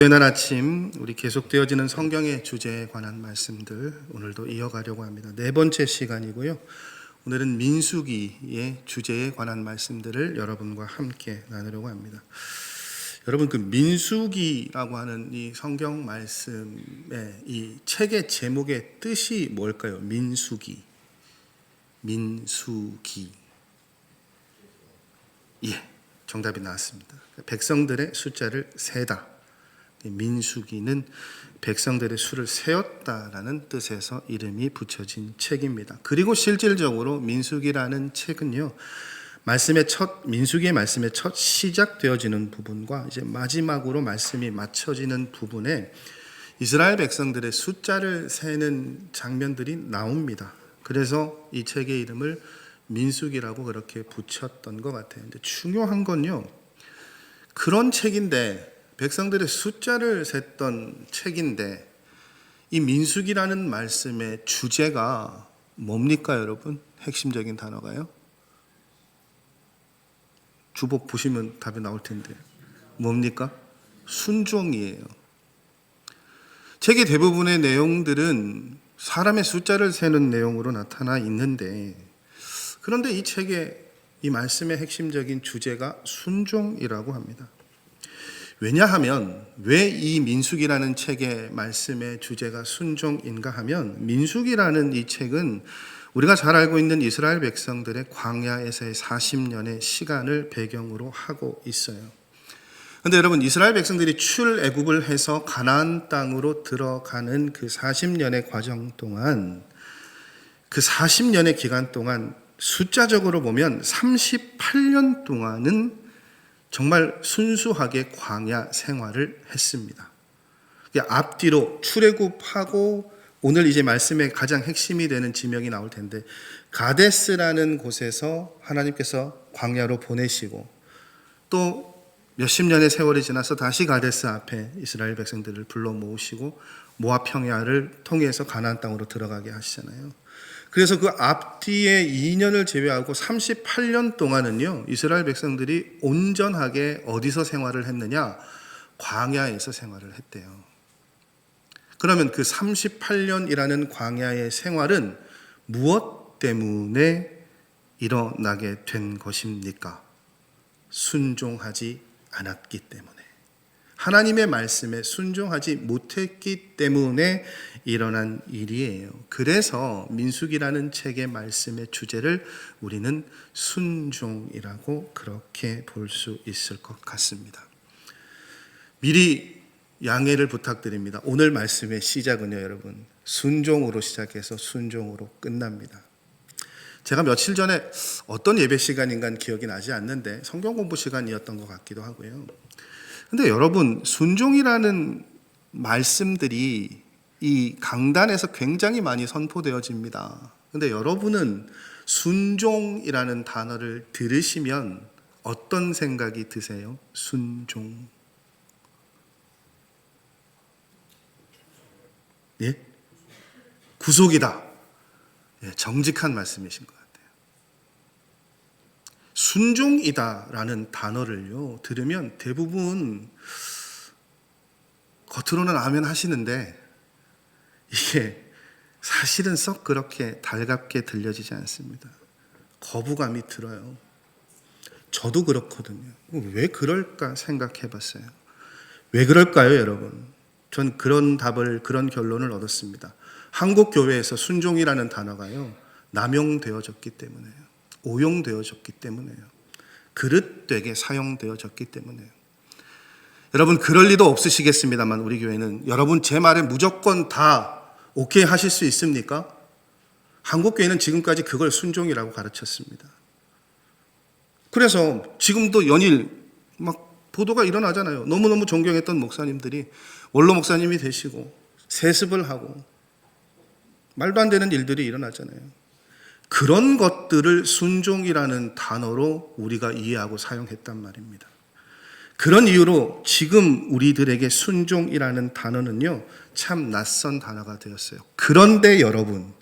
주일날 아침 우리 계속되어지는 성경의 주제에 관한 말씀들 오늘도 이어가려고 합니다. 네 번째 시간이고요. 오늘은 민수기의 주제에 관한 말씀들을 여러분과 함께 나누려고 합니다. 여러분, 그 민수기라고 하는 이 성경 말씀의 이 책의 제목의 뜻이 뭘까요? 민수기. 예, 정답이 나왔습니다. 백성들의 숫자를 세다. 민수기는 백성들의 수를 세었다라는 뜻에서 이름이 붙여진 책입니다. 그리고 실질적으로 민수기라는 책은요, 민수기의 말씀의 첫 시작되어지는 부분과 이제 마지막으로 말씀이 맞춰지는 부분에 이스라엘 백성들의 숫자를 세는 장면들이 나옵니다. 그래서 이 책의 이름을 민수기라고 그렇게 붙였던 것 같아요. 근데 중요한 건요, 그런 책인데, 백성들의 숫자를 셌던 책인데, 이 민수기라는 말씀의 주제가 뭡니까, 여러분? 핵심적인 단어가요? 주보 보시면 답이 나올 텐데. 뭡니까? 순종이에요. 책의 대부분의 내용들은 사람의 숫자를 세는 내용으로 나타나 있는데, 그런데 이 책의 이 말씀의 핵심적인 주제가 순종이라고 합니다. 왜냐하면 왜 이 민수기라는 책의 말씀의 주제가 순종인가 하면, 민수기라는 이 책은 우리가 잘 알고 있는 이스라엘 백성들의 광야에서의 40년의 시간을 배경으로 하고 있어요. 그런데 여러분, 이스라엘 백성들이 출애굽을 해서 가나안 땅으로 들어가는 그 40년의 과정 동안, 그 40년의 기간 동안 숫자적으로 보면 38년 동안은 정말 순수하게 광야 생활을 했습니다. 앞뒤로 출애굽하고 오늘 이제 말씀의 가장 핵심이 되는 지명이 나올 텐데, 가데스라는 곳에서 하나님께서 광야로 보내시고 또 몇십 년의 세월이 지나서 다시 가데스 앞에 이스라엘 백성들을 불러 모으시고 모압 평야를 통해서 가나안 땅으로 들어가게 하시잖아요. 그래서 그 앞뒤에 2년을 제외하고 38년 동안은요, 이스라엘 백성들이 온전하게 어디서 생활을 했느냐? 광야에서 생활을 했대요. 그러면 그 38년이라는 광야의 생활은 무엇 때문에 일어나게 된 것입니까? 순종하지 않았기 때문에, 하나님의 말씀에 순종하지 못했기 때문에 일어난 일이에요. 그래서 민수기라는 책의 말씀의 주제를 우리는 순종이라고 그렇게 볼 수 있을 것 같습니다. 미리 양해를 부탁드립니다. 오늘 말씀의 시작은요, 여러분, 순종으로 시작해서 순종으로 끝납니다. 제가 며칠 전에 어떤 예배 시간인가는 기억이 나지 않는데 성경 공부 시간이었던 것 같기도 하고요. 근데 여러분, 순종이라는 말씀들이 이 강단에서 굉장히 많이 선포되어집니다. 근데 여러분은 순종이라는 단어를 들으시면 어떤 생각이 드세요? 순종. 예? 구속이다. 예, 정직한 말씀이신 것 같아요. 순종이다라는 단어를요, 들으면 대부분 겉으로는 아멘 하시는데 이게 사실은 썩 그렇게 달갑게 들려지지 않습니다. 거부감이 들어요. 저도 그렇거든요. 왜 그럴까 생각해 봤어요. 왜 그럴까요, 여러분? 전 그런 결론을 얻었습니다. 한국 교회에서 순종이라는 단어가요, 남용되어졌기 때문에요. 오용되어졌기 때문에요. 그릇되게 사용되어졌기 때문에요. 여러분, 그럴 리도 없으시겠습니다만 우리 교회는, 여러분 제 말에 무조건 다 오케이 하실 수 있습니까? 한국 교회는 지금까지 그걸 순종이라고 가르쳤습니다. 그래서 지금도 연일 막 보도가 일어나잖아요. 너무너무 존경했던 목사님들이 원로 목사님이 되시고 세습을 하고 말도 안 되는 일들이 일어나잖아요. 그런 것들을 순종이라는 단어로 우리가 이해하고 사용했단 말입니다. 그런 이유로 지금 우리들에게 순종이라는 단어는요, 참 낯선 단어가 되었어요. 그런데 여러분,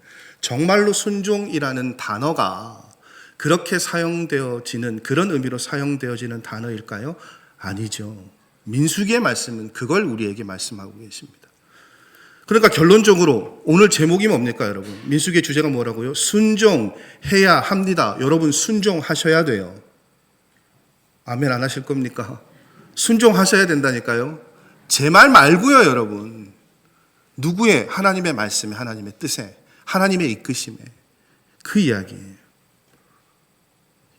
정말로 순종이라는 단어가 그렇게 사용되어지는, 그런 의미로 사용되어지는 단어일까요? 아니죠. 민수기의 말씀은 그걸 우리에게 말씀하고 계십니다. 그러니까 결론적으로 오늘 제목이 뭡니까, 여러분? 민수기의 주제가 뭐라고요? 순종해야 합니다. 여러분, 순종하셔야 돼요. 아멘 안 하실 겁니까? 순종하셔야 된다니까요. 제 말 말고요, 여러분. 누구의? 하나님의 말씀에, 하나님의 뜻에, 하나님의 이끄심에. 그 이야기예요.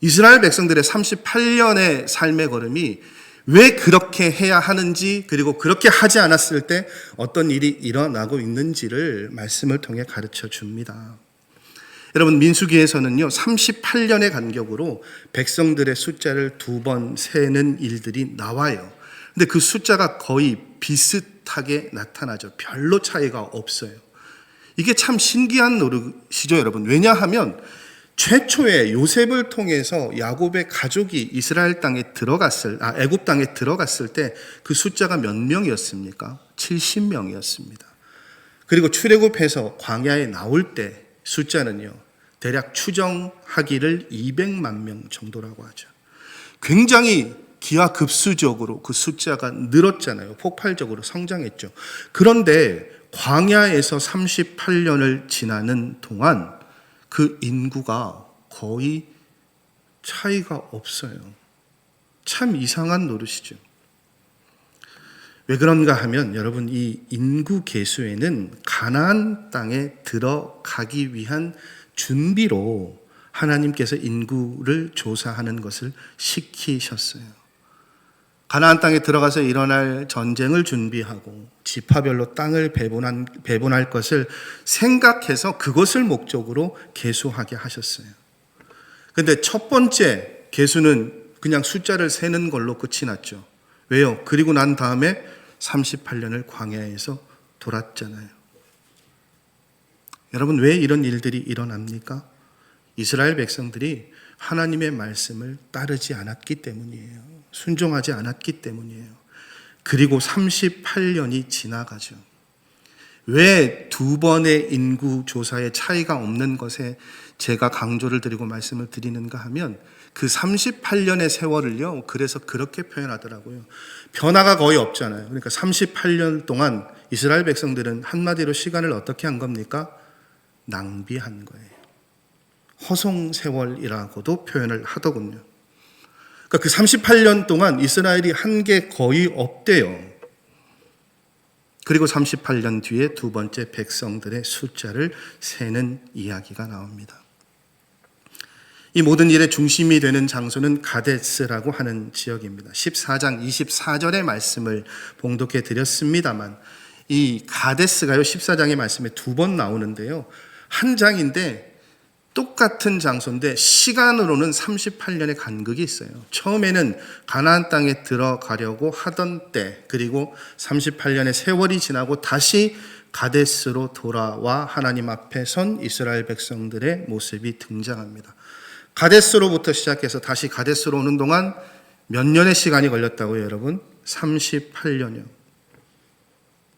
이스라엘 백성들의 38년의 삶의 걸음이 왜 그렇게 해야 하는지, 그리고 그렇게 하지 않았을 때 어떤 일이 일어나고 있는지를 말씀을 통해 가르쳐 줍니다. 여러분, 민수기에서는요 38년의 간격으로 백성들의 숫자를 2번 세는 일들이 나와요. 근데 그 숫자가 거의 비슷하게 나타나죠. 별로 차이가 없어요. 이게 참 신기한 노릇이죠, 여러분. 왜냐하면 최초에 요셉을 통해서 야곱의 가족이 이스라엘 땅에 애굽 땅에 들어갔을 때 그 숫자가 몇 명이었습니까? 70명이었습니다. 그리고 출애굽해서 광야에 나올 때 숫자는요, 대략 추정하기를 200만 명 정도라고 하죠. 굉장히 기하급수적으로 그 숫자가 늘었잖아요. 폭발적으로 성장했죠. 그런데 광야에서 38년을 지나는 동안 그 인구가 거의 차이가 없어요. 참 이상한 노릇이죠. 왜 그런가 하면 여러분, 이 인구 계수에는 가나안 땅에 들어가기 위한 준비로 하나님께서 인구를 조사하는 것을 시키셨어요. 가나안 땅에 들어가서 일어날 전쟁을 준비하고 지파별로 땅을 배분할 것을 생각해서 그것을 목적으로 계수하게 하셨어요. 그런데 첫 번째 계수는 그냥 숫자를 세는 걸로 끝이 났죠. 왜요? 그리고 난 다음에 38년을 광야에서 돌았잖아요. 여러분, 왜 이런 일들이 일어납니까? 이스라엘 백성들이 하나님의 말씀을 따르지 않았기 때문이에요. 순종하지 않았기 때문이에요. 그리고 38년이 지나가죠. 왜 2번의 인구 조사의 차이가 없는 것에 제가 강조를 드리고 말씀을 드리는가 하면 그 38년의 세월을요, 그래서 그렇게 표현하더라고요. 변화가 거의 없잖아요. 그러니까 38년 동안 이스라엘 백성들은 한마디로 시간을 어떻게 한 겁니까? 낭비한 거예요. 허송세월이라고도 표현을 하더군요. 그러니까 그 38년 동안 이스라엘이 한 게 거의 없대요. 그리고 38년 뒤에 2번째 백성들의 숫자를 세는 이야기가 나옵니다. 이 모든 일의 중심이 되는 장소는 가데스라고 하는 지역입니다. 14장 24절의 말씀을 봉독해 드렸습니다만 이 가데스가요 14장의 말씀에 2번 나오는데요. 한 장인데 똑같은 장소인데 시간으로는 38년의 간극이 있어요. 처음에는 가나안 땅에 들어가려고 하던 때, 그리고 38년의 세월이 지나고 다시 가데스로 돌아와 하나님 앞에 선 이스라엘 백성들의 모습이 등장합니다. 가데스로부터 시작해서 다시 가데스로 오는 동안 몇 년의 시간이 걸렸다고요, 여러분? 38년이요.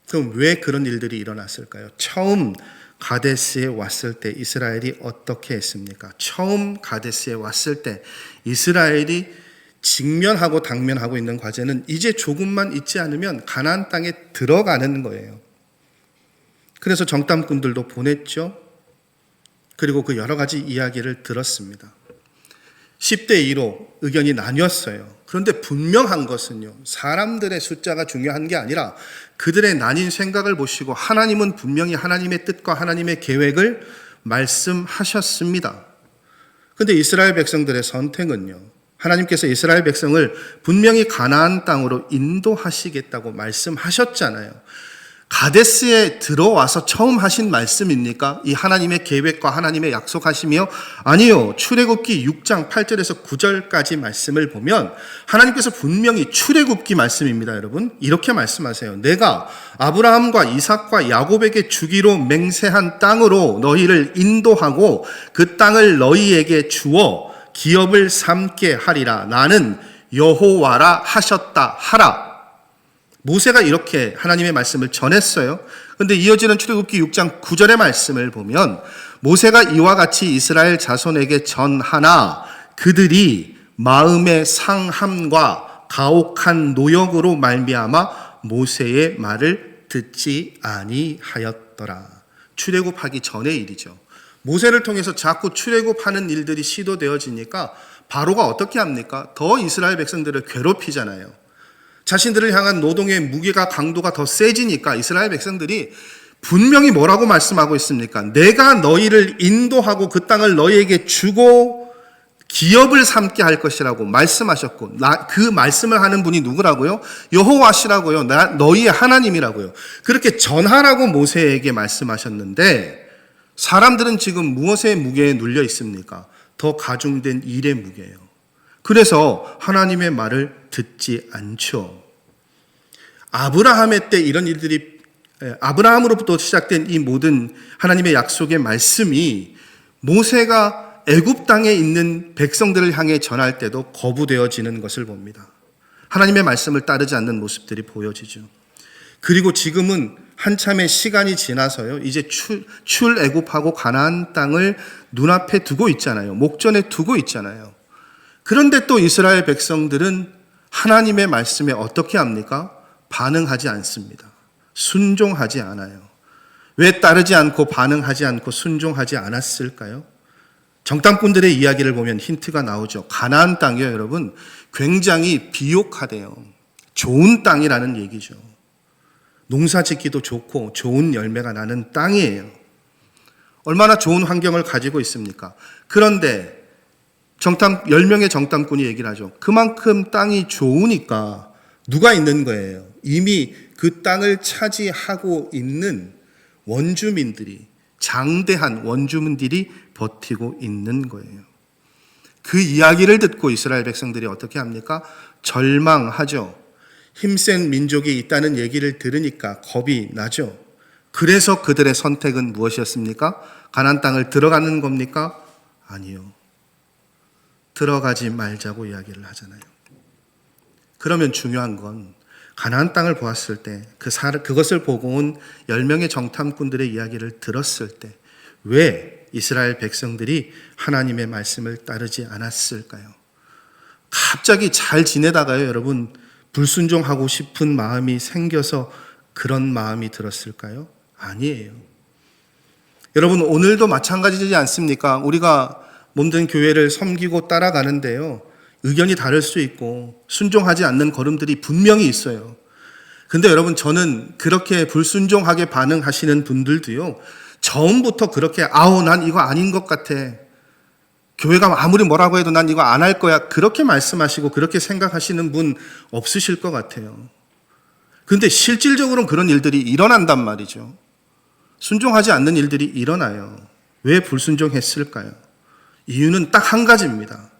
그럼 왜 그런 일들이 일어났을까요? 처음 가데스에 왔을 때 이스라엘이 어떻게 했습니까? 처음 가데스에 왔을 때 이스라엘이 직면하고 당면하고 있는 과제는 이제 조금만 있지 않으면 가나안 땅에 들어가는 거예요. 그래서 정탐꾼들도 보냈죠. 그리고 그 여러 가지 이야기를 들었습니다. 10대 2로 의견이 나뉘었어요. 그런데 분명한 것은요, 사람들의 숫자가 중요한 게 아니라 그들의 나뉜 생각을 보시고 하나님은 분명히 하나님의 뜻과 하나님의 계획을 말씀하셨습니다. 그런데 이스라엘 백성들의 선택은요, 하나님께서 이스라엘 백성을 분명히 가나안 땅으로 인도하시겠다고 말씀하셨잖아요. 가데스에 들어와서 처음 하신 말씀입니까? 이 하나님의 계획과 하나님의 약속하시며? 아니요. 출애굽기 6장 8절에서 9절까지 말씀을 보면 하나님께서 분명히 출애굽기 말씀입니다, 여러분. 이렇게 말씀하세요. 내가 아브라함과 이삭과 야곱에게 주기로 맹세한 땅으로 너희를 인도하고 그 땅을 너희에게 주어 기업을 삼게 하리라. 나는 여호와라 하셨다 하라. 모세가 이렇게 하나님의 말씀을 전했어요. 그런데 이어지는 출애굽기 6장 9절의 말씀을 보면 모세가 이와 같이 이스라엘 자손에게 전하나 그들이 마음의 상함과 가혹한 노역으로 말미암아 모세의 말을 듣지 아니하였더라. 출애굽하기 전의 일이죠. 모세를 통해서 자꾸 출애굽하는 일들이 시도되어지니까 바로가 어떻게 합니까? 더 이스라엘 백성들을 괴롭히잖아요. 자신들을 향한 노동의 무게가 강도가 더 세지니까 이스라엘 백성들이 분명히 뭐라고 말씀하고 있습니까? 내가 너희를 인도하고 그 땅을 너희에게 주고 기업을 삼게 할 것이라고 말씀하셨고, 그 말씀을 하는 분이 누구라고요? 여호와시라고요. 너희의 하나님이라고요. 그렇게 전하라고 모세에게 말씀하셨는데 사람들은 지금 무엇의 무게에 눌려 있습니까? 더 가중된 일의 무게예요. 그래서 하나님의 말을 듣지 않죠. 아브라함의 때 이런 일들이, 아브라함으로부터 시작된 이 모든 하나님의 약속의 말씀이 모세가 애굽 땅에 있는 백성들을 향해 전할 때도 거부되어지는 것을 봅니다. 하나님의 말씀을 따르지 않는 모습들이 보여지죠. 그리고 지금은 한참의 시간이 지나서요, 이제 출애굽하고 가나안 땅을 눈앞에 두고 있잖아요. 목전에 두고 있잖아요. 그런데 또 이스라엘 백성들은 하나님의 말씀에 어떻게 합니까? 반응하지 않습니다. 순종하지 않아요. 왜 따르지 않고 반응하지 않고 순종하지 않았을까요? 정탐꾼들의 이야기를 보면 힌트가 나오죠. 가나안 땅이요, 여러분, 굉장히 비옥하대요. 좋은 땅이라는 얘기죠. 농사 짓기도 좋고 좋은 열매가 나는 땅이에요. 얼마나 좋은 환경을 가지고 있습니까? 그런데 10명의 정탐꾼이 얘기를 하죠. 그만큼 땅이 좋으니까 누가 있는 거예요? 이미 그 땅을 차지하고 있는 원주민들이, 장대한 원주민들이 버티고 있는 거예요. 그 이야기를 듣고 이스라엘 백성들이 어떻게 합니까? 절망하죠. 힘센 민족이 있다는 얘기를 들으니까 겁이 나죠. 그래서 그들의 선택은 무엇이었습니까? 가나안 땅을 들어가는 겁니까? 아니요. 들어가지 말자고 이야기를 하잖아요. 그러면 중요한 건 가나안 땅을 보았을 때 그것을 보고 온 10명의 정탐꾼들의 이야기를 들었을 때 왜 이스라엘 백성들이 하나님의 말씀을 따르지 않았을까요? 갑자기 잘 지내다가요, 여러분, 불순종하고 싶은 마음이 생겨서 그런 마음이 들었을까요? 아니에요. 여러분, 오늘도 마찬가지지 않습니까? 우리가 몸된 교회를 섬기고 따라가는데요, 의견이 다를 수 있고 순종하지 않는 걸음들이 분명히 있어요. 근데 여러분, 저는 그렇게 불순종하게 반응하시는 분들도요, 처음부터 그렇게 난 이거 아닌 것 같아, 교회가 아무리 뭐라고 해도 난 이거 안 할 거야, 그렇게 말씀하시고 그렇게 생각하시는 분 없으실 것 같아요. 근데 실질적으로는 그런 일들이 일어난단 말이죠. 순종하지 않는 일들이 일어나요. 왜 불순종했을까요? 이유는 딱 한 가지입니다.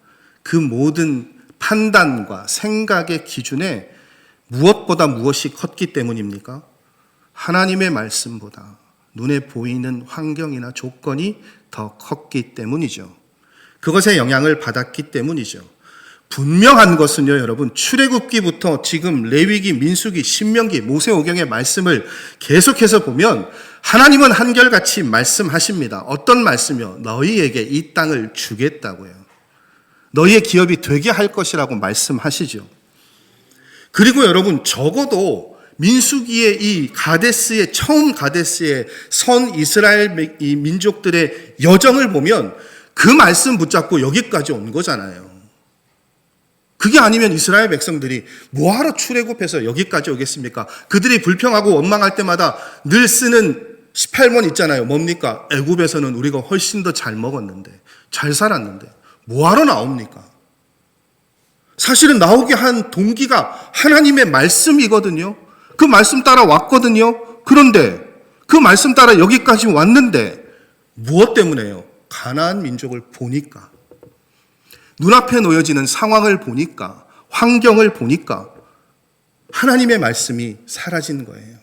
그 모든 판단과 생각의 기준에 무엇보다 무엇이 컸기 때문입니까? 하나님의 말씀보다 눈에 보이는 환경이나 조건이 더 컸기 때문이죠. 그것에 영향을 받았기 때문이죠. 분명한 것은요, 여러분, 출애굽기부터 지금 레위기, 민수기, 신명기, 모세오경의 말씀을 계속해서 보면 하나님은 한결같이 말씀하십니다. 어떤 말씀이요? 너희에게 이 땅을 주겠다고요. 너희의 기업이 되게 할 것이라고 말씀하시죠. 그리고 여러분, 적어도 민수기의 이 가데스의, 처음 가데스의 선 이스라엘 이 민족들의 여정을 보면 그 말씀 붙잡고 여기까지 온 거잖아요. 그게 아니면 이스라엘 백성들이 뭐하러 출애굽해서 여기까지 오겠습니까? 그들이 불평하고 원망할 때마다 늘 쓰는 18번 있잖아요. 뭡니까? 애굽에서는 우리가 훨씬 더 잘 먹었는데, 잘 살았는데 뭐하러 나옵니까? 사실은 나오게 한 동기가 하나님의 말씀이거든요. 그 말씀 따라 왔거든요. 그런데 그 말씀 따라 여기까지 왔는데 무엇 때문에요? 가나안 민족을 보니까, 눈앞에 놓여지는 상황을 보니까, 환경을 보니까 하나님의 말씀이 사라진 거예요.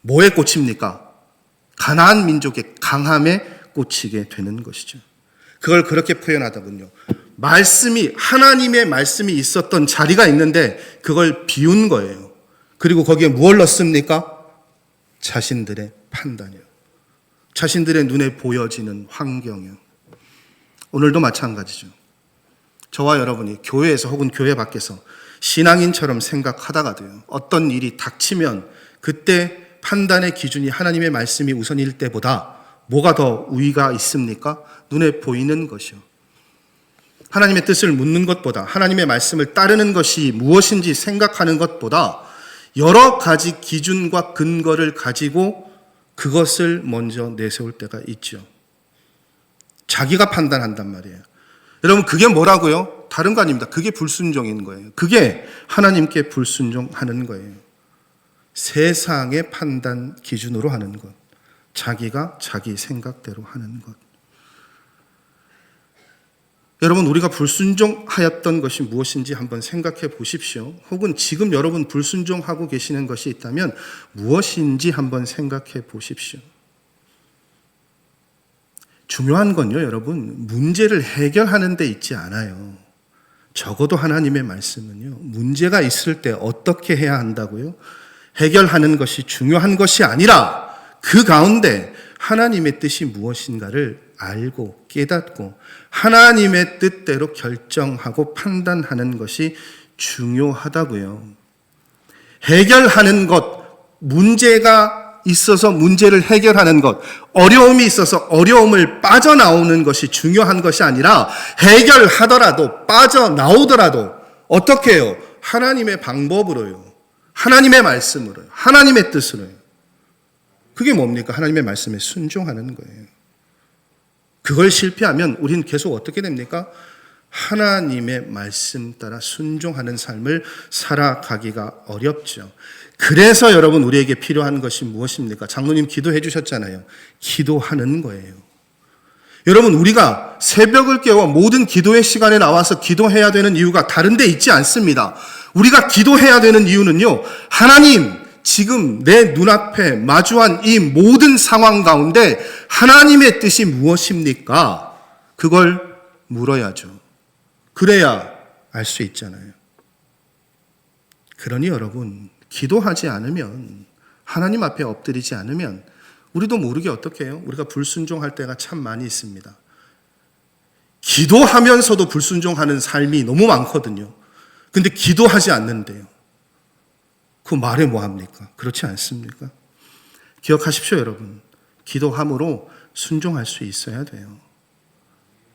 뭐에 꽂힙니까? 가나안 민족의 강함에 꽂히게 되는 것이죠. 그걸 그렇게 표현하더군요. 하나님의 말씀이 있었던 자리가 있는데 그걸 비운 거예요. 그리고 거기에 무엇을 넣습니까? 자신들의 판단이요. 자신들의 눈에 보여지는 환경이요. 오늘도 마찬가지죠. 저와 여러분이 교회에서 혹은 교회 밖에서 신앙인처럼 생각하다가도요, 어떤 일이 닥치면 그때 판단의 기준이 하나님의 말씀이 우선일 때보다 뭐가 더 우위가 있습니까? 눈에 보이는 것이요. 하나님의 뜻을 묻는 것보다, 하나님의 말씀을 따르는 것이 무엇인지 생각하는 것보다 여러 가지 기준과 근거를 가지고 그것을 먼저 내세울 때가 있죠. 자기가 판단한단 말이에요. 여러분, 그게 뭐라고요? 다른 거 아닙니다. 그게 불순종인 거예요. 그게 하나님께 불순종하는 거예요. 세상의 판단 기준으로 하는 것, 자기가 자기 생각대로 하는 것. 여러분, 우리가 불순종하였던 것이 무엇인지 한번 생각해 보십시오. 혹은 지금 여러분 불순종하고 계시는 것이 있다면 무엇인지 한번 생각해 보십시오. 중요한 건요, 여러분, 문제를 해결하는 데 있지 않아요. 적어도 하나님의 말씀은요, 문제가 있을 때 어떻게 해야 한다고요? 해결하는 것이 중요한 것이 아니라 그 가운데 하나님의 뜻이 무엇인가를 알고 깨닫고 하나님의 뜻대로 결정하고 판단하는 것이 중요하다고요. 해결하는 것, 문제가 있어서 문제를 해결하는 것, 어려움이 있어서 어려움을 빠져나오는 것이 중요한 것이 아니라 해결하더라도 빠져나오더라도 어떻게 해요? 하나님의 방법으로요. 하나님의 말씀으로요. 하나님의 뜻으로요. 그게 뭡니까? 하나님의 말씀에 순종하는 거예요. 그걸 실패하면 우리는 계속 어떻게 됩니까? 하나님의 말씀 따라 순종하는 삶을 살아가기가 어렵죠. 그래서 여러분, 우리에게 필요한 것이 무엇입니까? 장로님 기도해 주셨잖아요. 기도하는 거예요. 여러분, 우리가 새벽을 깨워 모든 기도의 시간에 나와서 기도해야 되는 이유가 다른 데 있지 않습니다. 우리가 기도해야 되는 이유는요, 하나님, 지금 내 눈앞에 마주한 이 모든 상황 가운데 하나님의 뜻이 무엇입니까? 그걸 물어야죠. 그래야 알 수 있잖아요. 그러니 여러분, 기도하지 않으면, 하나님 앞에 엎드리지 않으면 우리도 모르게 어떻게 해요? 우리가 불순종할 때가 참 많이 있습니다. 기도하면서도 불순종하는 삶이 너무 많거든요. 근데 기도하지 않는데요. 그 말에 뭐합니까? 그렇지 않습니까? 기억하십시오, 여러분. 기도함으로 순종할 수 있어야 돼요.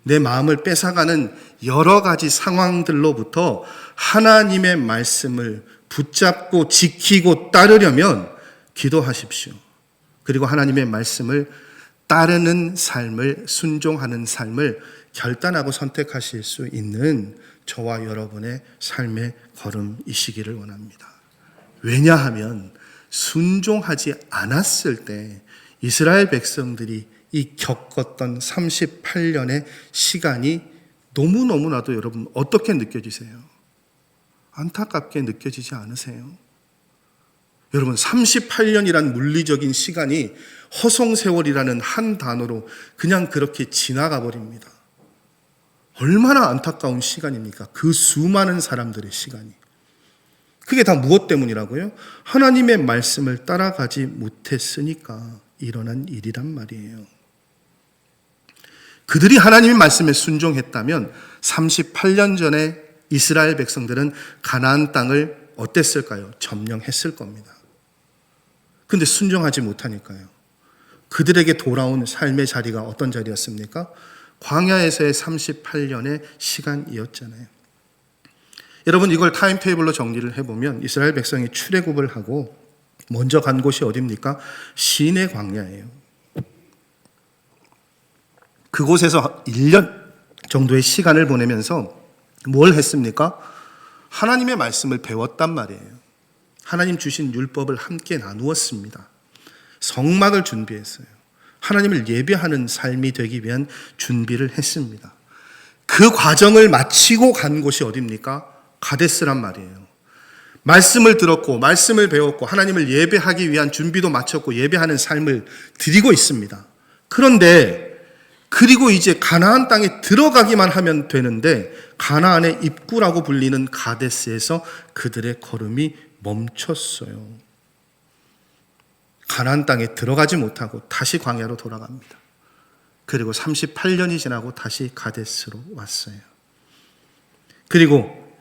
내 마음을 뺏어가는 여러 가지 상황들로부터 하나님의 말씀을 붙잡고 지키고 따르려면 기도하십시오. 그리고 하나님의 말씀을 따르는 삶을, 순종하는 삶을 결단하고 선택하실 수 있는 저와 여러분의 삶의 걸음이시기를 원합니다. 왜냐하면 순종하지 않았을 때 이스라엘 백성들이 이 겪었던 38년의 시간이 너무너무나도 여러분 어떻게 느껴지세요? 안타깝게 느껴지지 않으세요? 여러분, 38년이란 물리적인 시간이 허송세월이라는 한 단어로 그냥 그렇게 지나가 버립니다. 얼마나 안타까운 시간입니까? 그 수많은 사람들의 시간이. 그게 다 무엇 때문이라고요? 하나님의 말씀을 따라가지 못했으니까 일어난 일이란 말이에요. 그들이 하나님의 말씀에 순종했다면 38년 전에 이스라엘 백성들은 가나안 땅을 어땠을까요? 점령했을 겁니다. 근데 순종하지 못하니까요. 그들에게 돌아온 삶의 자리가 어떤 자리였습니까? 광야에서의 38년의 시간이었잖아요. 여러분, 이걸 타임테이블로 정리를 해보면 이스라엘 백성이 출애굽을 하고 먼저 간 곳이 어디입니까? 시내 광야예요. 그곳에서 1년 정도의 시간을 보내면서 뭘 했습니까? 하나님의 말씀을 배웠단 말이에요. 하나님 주신 율법을 함께 나누었습니다. 성막을 준비했어요. 하나님을 예배하는 삶이 되기 위한 준비를 했습니다. 그 과정을 마치고 간 곳이 어디입니까? 가데스란 말이에요. 말씀을 들었고 말씀을 배웠고 하나님을 예배하기 위한 준비도 마쳤고 예배하는 삶을 드리고 있습니다. 그런데 그리고 이제 가나안 땅에 들어가기만 하면 되는데 가나안의 입구라고 불리는 가데스에서 그들의 걸음이 멈췄어요. 가나안 땅에 들어가지 못하고 다시 광야로 돌아갑니다. 그리고 38년이 지나고 다시 가데스로 왔어요. 그리고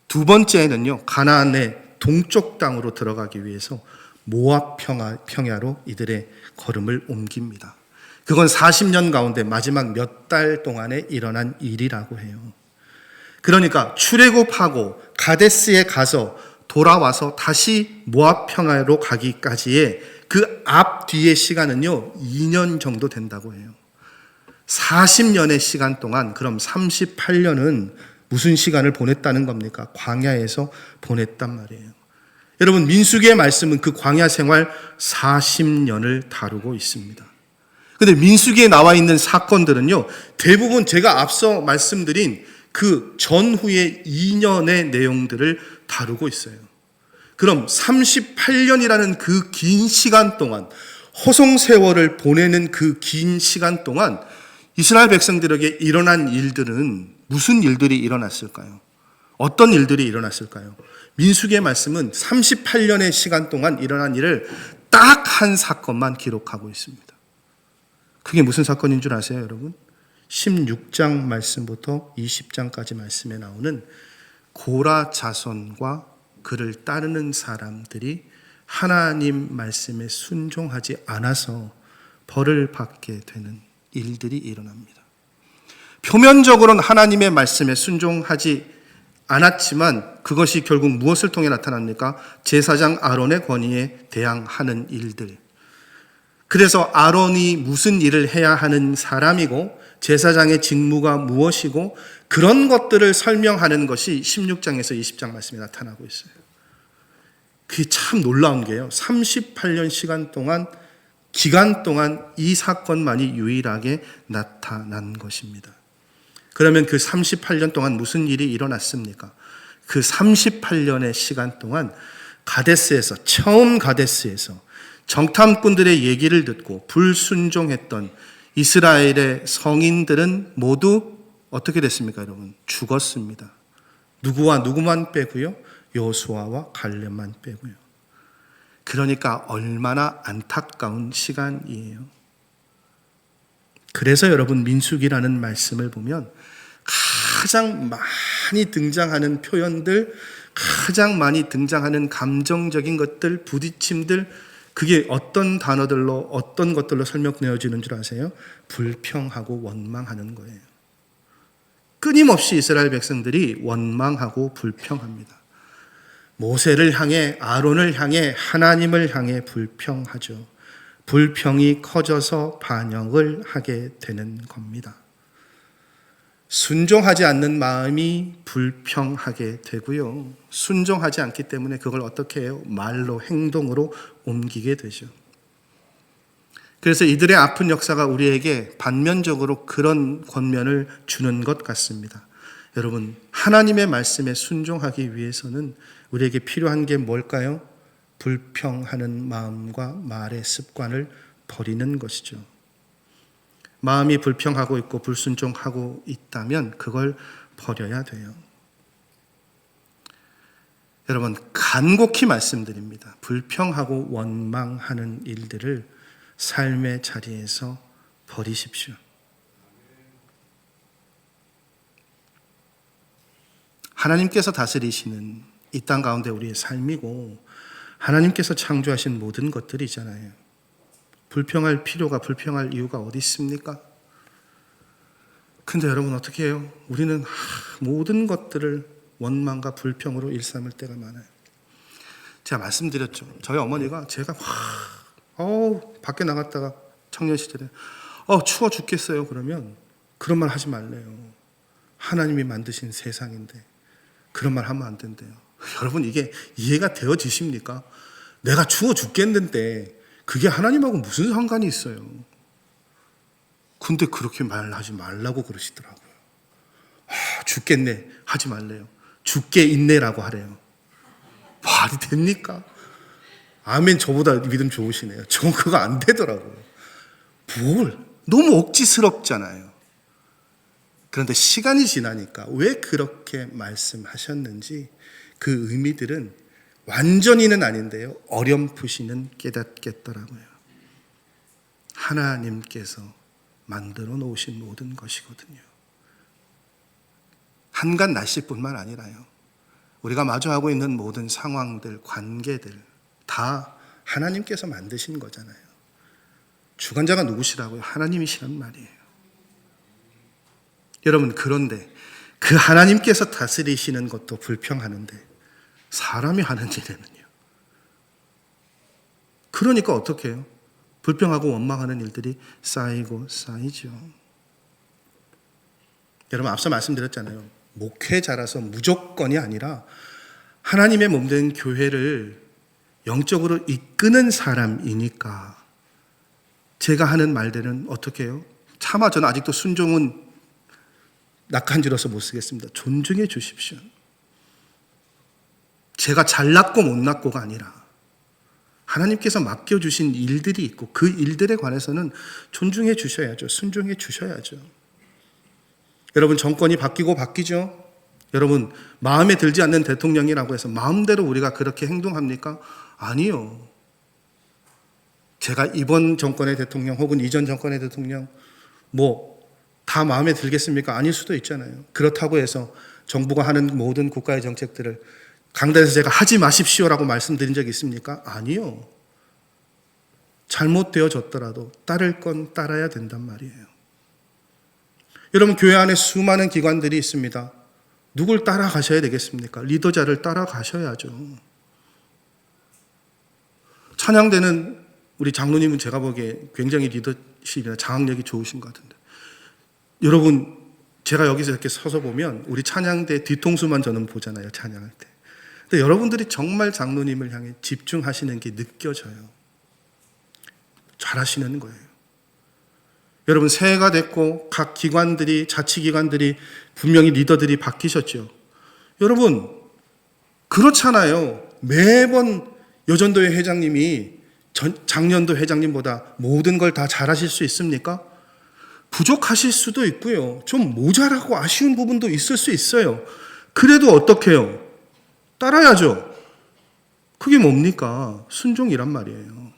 두 번째는요, 가나안의 동쪽 땅으로 들어가기 위해서 모압 평야로 이들의 걸음을 옮깁니다. 그건 40년 가운데 마지막 몇 달 동안에 일어난 일이라고 해요. 그러니까 출애굽하고 가데스에 가서 돌아와서 다시 모압 평야로 가기까지의 그 앞뒤의 시간은요 2년 정도 된다고 해요. 40년의 시간 동안, 그럼 38년은 무슨 시간을 보냈다는 겁니까? 광야에서 보냈단 말이에요. 여러분, 민수기의 말씀은 그 광야 생활 40년을 다루고 있습니다. 그런데 민수기에 나와 있는 사건들은요 대부분 제가 앞서 말씀드린 그 전후의 2년의 내용들을 다루고 있어요. 그럼 38년이라는 그 긴 시간 동안, 허송세월을 보내는 그 긴 시간 동안 이스라엘 백성들에게 일어난 일들은 무슨 일들이 일어났을까요? 어떤 일들이 일어났을까요? 민수기의 말씀은 38년의 시간 동안 일어난 일을 딱 한 사건만 기록하고 있습니다. 그게 무슨 사건인 줄 아세요, 여러분? 16장 말씀부터 20장까지 말씀에 나오는 고라 자손과 그를 따르는 사람들이 하나님 말씀에 순종하지 않아서 벌을 받게 되는 일들이 일어납니다. 표면적으로는 하나님의 말씀에 순종하지 않았지만 그것이 결국 무엇을 통해 나타납니까? 제사장 아론의 권위에 대항하는 일들. 그래서 아론이 무슨 일을 해야 하는 사람이고 제사장의 직무가 무엇이고 그런 것들을 설명하는 것이 16장에서 20장 말씀에 나타나고 있어요. 그게 참 놀라운 게요. 38년 기간 동안 이 사건만이 유일하게 나타난 것입니다. 그러면 그 38년 동안 무슨 일이 일어났습니까? 그 38년의 시간 동안 처음 가데스에서 정탐꾼들의 얘기를 듣고 불순종했던 이스라엘의 성인들은 모두 어떻게 됐습니까, 여러분? 죽었습니다. 누구와 누구만 빼고요? 여호수아와 갈렙만 빼고요. 그러니까 얼마나 안타까운 시간이에요. 그래서 여러분, 민수기라는 말씀을 보면 가장 많이 등장하는 표현들, 가장 많이 등장하는 감정적인 것들, 부딪힘들, 그게 어떤 단어들로, 어떤 것들로 설명되어지는 줄 아세요? 불평하고 원망하는 거예요. 끊임없이 이스라엘 백성들이 원망하고 불평합니다. 모세를 향해, 아론을 향해, 하나님을 향해 불평하죠. 불평이 커져서 반역을 하게 되는 겁니다. 순종하지 않는 마음이 불평하게 되고요. 순종하지 않기 때문에 그걸 어떻게 해요? 말로, 행동으로 옮기게 되죠. 그래서 이들의 아픈 역사가 우리에게 반면적으로 그런 권면을 주는 것 같습니다. 여러분, 하나님의 말씀에 순종하기 위해서는 우리에게 필요한 게 뭘까요? 불평하는 마음과 말의 습관을 버리는 것이죠. 마음이 불평하고 있고 불순종하고 있다면 그걸 버려야 돼요. 여러분, 간곡히 말씀드립니다. 불평하고 원망하는 일들을 삶의 자리에서 버리십시오. 하나님께서 다스리시는 이 땅 가운데 우리의 삶이고 하나님께서 창조하신 모든 것들이잖아요. 불평할 이유가 어디 있습니까? 근데 여러분 어떻게 해요? 우리는 모든 것들을 원망과 불평으로 일삼을 때가 많아요. 제가 말씀드렸죠. 저희 어머니가 제가 밖에 나갔다가 청년 시절에 추워 죽겠어요 그러면 그런 말 하지 말래요. 하나님이 만드신 세상인데 그런 말 하면 안 된대요. 여러분, 이게 이해가 되어지십니까? 내가 추워 죽겠는데 그게 하나님하고 무슨 상관이 있어요? 근데 그렇게 말하지 말라고 그러시더라고요. 죽겠네 하지 말래요. 죽게 있네라고 하래요. 말이 됩니까? 아멘, 저보다 믿음 좋으시네요. 저는 그거 안 되더라고요. 너무 억지스럽잖아요. 그런데 시간이 지나니까 왜 그렇게 말씀하셨는지 그 의미들은 완전히는 아닌데요, 어렴풋이는 깨닫겠더라고요. 하나님께서 만들어 놓으신 모든 것이거든요. 한간 날씨뿐만 아니라요, 우리가 마주하고 있는 모든 상황들, 관계들 다 하나님께서 만드신 거잖아요. 주관자가 누구시라고요? 하나님이시란 말이에요. 여러분, 그런데 그 하나님께서 다스리시는 것도 불평하는데 사람이 하는 일에는요. 그러니까 어떻게 해요? 불평하고 원망하는 일들이 쌓이고 쌓이죠. 여러분, 앞서 말씀드렸잖아요. 목회자라서 무조건이 아니라 하나님의 몸된 교회를 영적으로 이끄는 사람이니까 제가 하는 말들은 어떻게 해요? 차마 저는 아직도 순종은 낙한지로서 못 쓰겠습니다. 존중해 주십시오. 제가 잘났고 못났고가 아니라 하나님께서 맡겨주신 일들이 있고 그 일들에 관해서는 존중해 주셔야죠. 순종해 주셔야죠. 여러분, 정권이 바뀌고 바뀌죠. 여러분, 마음에 들지 않는 대통령이라고 해서 마음대로 우리가 그렇게 행동합니까? 아니요. 제가 이번 정권의 대통령 혹은 이전 정권의 대통령 다 마음에 들겠습니까? 아닐 수도 있잖아요. 그렇다고 해서 정부가 하는 모든 국가의 정책들을 강단에서 제가 하지 마십시오라고 말씀드린 적이 있습니까? 아니요. 잘못되어졌더라도 따를 건 따라야 된단 말이에요. 여러분, 교회 안에 수많은 기관들이 있습니다. 누굴 따라가셔야 되겠습니까? 리더자를 따라가셔야죠. 찬양대는 우리 장로님은 제가 보기에 굉장히 리더십이나 장악력이 좋으신 것 같은데, 여러분, 제가 여기서 이렇게 서서 보면 우리 찬양대 뒤통수만 저는 보잖아요, 찬양할 때. 근데 여러분들이 정말 장로님을 향해 집중하시는 게 느껴져요. 잘하시는 거예요. 여러분, 새해가 됐고 각 기관들이, 자치기관들이 분명히 리더들이 바뀌셨죠. 여러분, 그렇잖아요. 매번 여전도회 회장님이 작년도 회장님보다 모든 걸 다 잘하실 수 있습니까? 부족하실 수도 있고요. 좀 모자라고 아쉬운 부분도 있을 수 있어요. 그래도 어떻게 해요? 따라야죠. 그게 뭡니까? 순종이란 말이에요.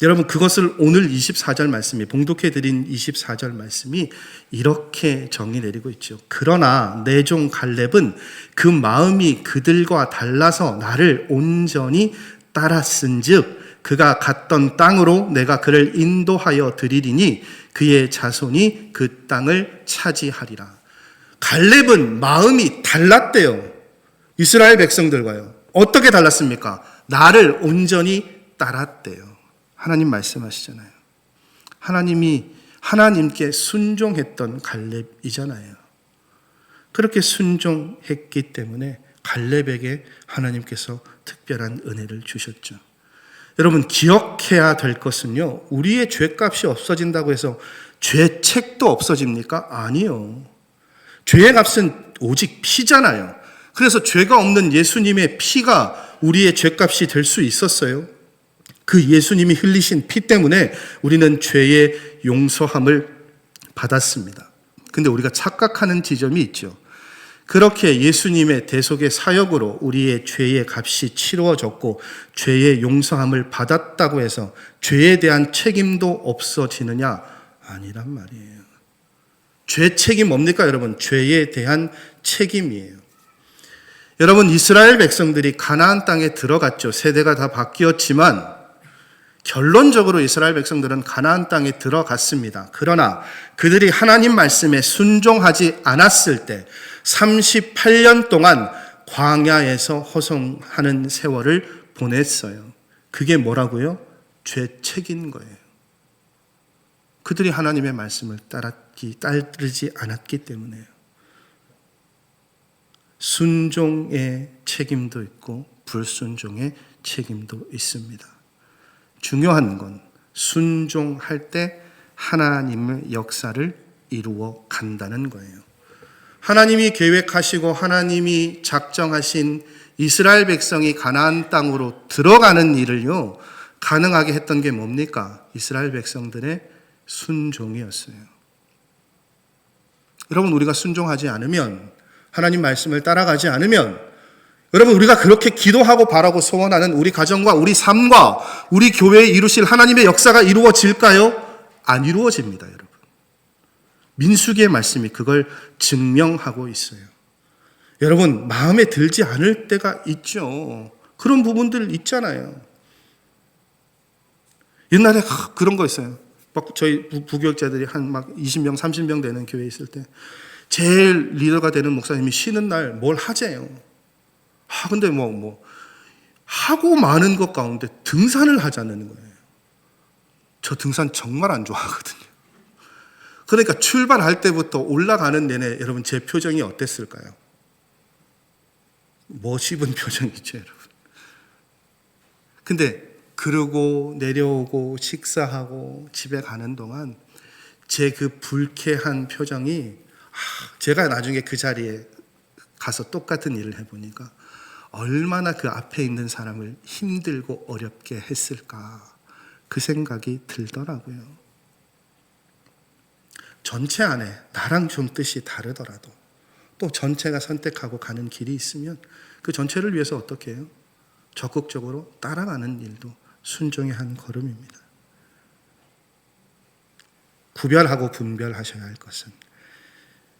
여러분, 그것을 오늘 24절 말씀이, 봉독해드린 24절 말씀이 이렇게 정의 내리고 있죠. 그러나 내 종 갈렙은 그 마음이 그들과 달라서 나를 온전히 따랐은즉 그가 갔던 땅으로 내가 그를 인도하여 드리리니 그의 자손이 그 땅을 차지하리라. 갈렙은 마음이 달랐대요. 이스라엘 백성들과요. 어떻게 달랐습니까? 나를 온전히 따랐대요. 하나님 말씀하시잖아요. 하나님께 순종했던 갈렙이잖아요. 그렇게 순종했기 때문에 갈렙에게 하나님께서 특별한 은혜를 주셨죠. 여러분, 기억해야 될 것은요, 우리의 죄값이 없어진다고 해서 죄책도 없어집니까? 아니요. 죄의 값은 오직 피잖아요. 그래서 죄가 없는 예수님의 피가 우리의 죄값이 될 수 있었어요. 그 예수님이 흘리신 피 때문에 우리는 죄의 용서함을 받았습니다. 근데 우리가 착각하는 지점이 있죠. 그렇게 예수님의 대속의 사역으로 우리의 죄의 값이 치루어졌고 죄의 용서함을 받았다고 해서 죄에 대한 책임도 없어지느냐? 아니란 말이에요. 죄 책임 뭡니까, 여러분? 죄에 대한 책임이에요. 여러분, 이스라엘 백성들이 가나안 땅에 들어갔죠. 세대가 다 바뀌었지만 결론적으로 이스라엘 백성들은 가나안 땅에 들어갔습니다. 그러나 그들이 하나님 말씀에 순종하지 않았을 때 38년 동안 광야에서 허송하는 세월을 보냈어요. 그게 뭐라고요? 죄책인 거예요. 그들이 하나님의 말씀을 따르지 않았기 때문에요. 순종의 책임도 있고 불순종의 책임도 있습니다. 중요한 건 순종할 때 하나님의 역사를 이루어 간다는 거예요. 하나님이 계획하시고 하나님이 작정하신 이스라엘 백성이 가나안 땅으로 들어가는 일을요, 가능하게 했던 게 뭡니까? 이스라엘 백성들의 순종이었어요. 여러분, 우리가 순종하지 않으면, 하나님 말씀을 따라가지 않으면, 여러분, 우리가 그렇게 기도하고 바라고 소원하는 우리 가정과 우리 삶과 우리 교회에 이루실 하나님의 역사가 이루어질까요? 안 이루어집니다, 여러분. 민수기의 말씀이 그걸 증명하고 있어요. 여러분, 마음에 들지 않을 때가 있죠. 그런 부분들 있잖아요. 옛날에 그런 거 있어요. 막 저희 부교육자들이 한 막 20명, 30명 되는 교회에 있을 때 제일 리더가 되는 목사님이 쉬는 날 뭘 하재요. 근데 하고 많은 것 가운데 등산을 하자는 거예요. 저 등산 정말 안 좋아하거든요. 그러니까 출발할 때부터 올라가는 내내 여러분 제 표정이 어땠을까요? 씹은 표정이죠, 여러분. 근데 그러고 내려오고 식사하고 집에 가는 동안 제 그 불쾌한 표정이 제가 나중에 그 자리에 가서 똑같은 일을 해보니까 얼마나 그 앞에 있는 사람을 힘들고 어렵게 했을까 그 생각이 들더라고요. 전체 안에 나랑 좀 뜻이 다르더라도 또 전체가 선택하고 가는 길이 있으면 그 전체를 위해서 어떻게 해요? 적극적으로 따라가는 일도 순종의 한 걸음입니다. 구별하고 분별하셔야 할 것은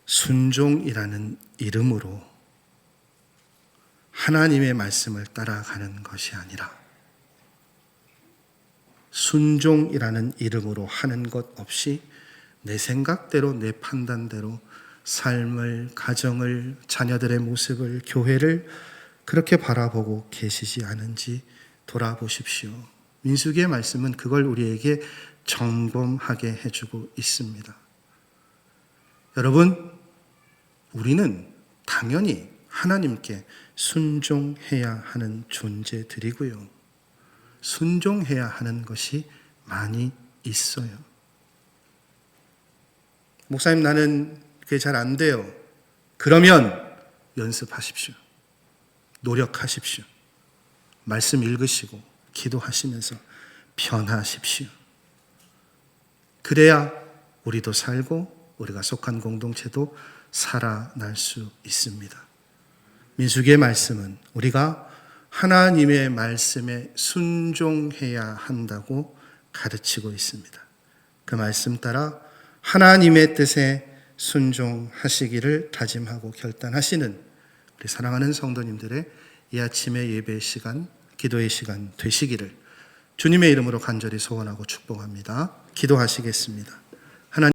순종이라는 이름으로 하나님의 말씀을 따라가는 것이 아니라 순종이라는 이름으로 하는 것 없이 내 생각대로 내 판단대로 삶을, 가정을, 자녀들의 모습을, 교회를 그렇게 바라보고 계시지 않은지 돌아보십시오. 민수기의 말씀은 그걸 우리에게 점검하게 해주고 있습니다. 여러분, 우리는 당연히 하나님께 순종해야 하는 존재들이고요. 순종해야 하는 것이 많이 있어요. 목사님, 나는 그게 잘 안 돼요. 그러면 연습하십시오. 노력하십시오. 말씀 읽으시고 기도하시면서 변하십시오. 그래야 우리도 살고 우리가 속한 공동체도 살아날 수 있습니다. 민수기의 말씀은 우리가 하나님의 말씀에 순종해야 한다고 가르치고 있습니다. 그 말씀 따라 하나님의 뜻에 순종하시기를 다짐하고 결단하시는 우리 사랑하는 성도님들의 이 아침의 예배 시간, 기도의 시간 되시기를 주님의 이름으로 간절히 소원하고 축복합니다. 기도하시겠습니다.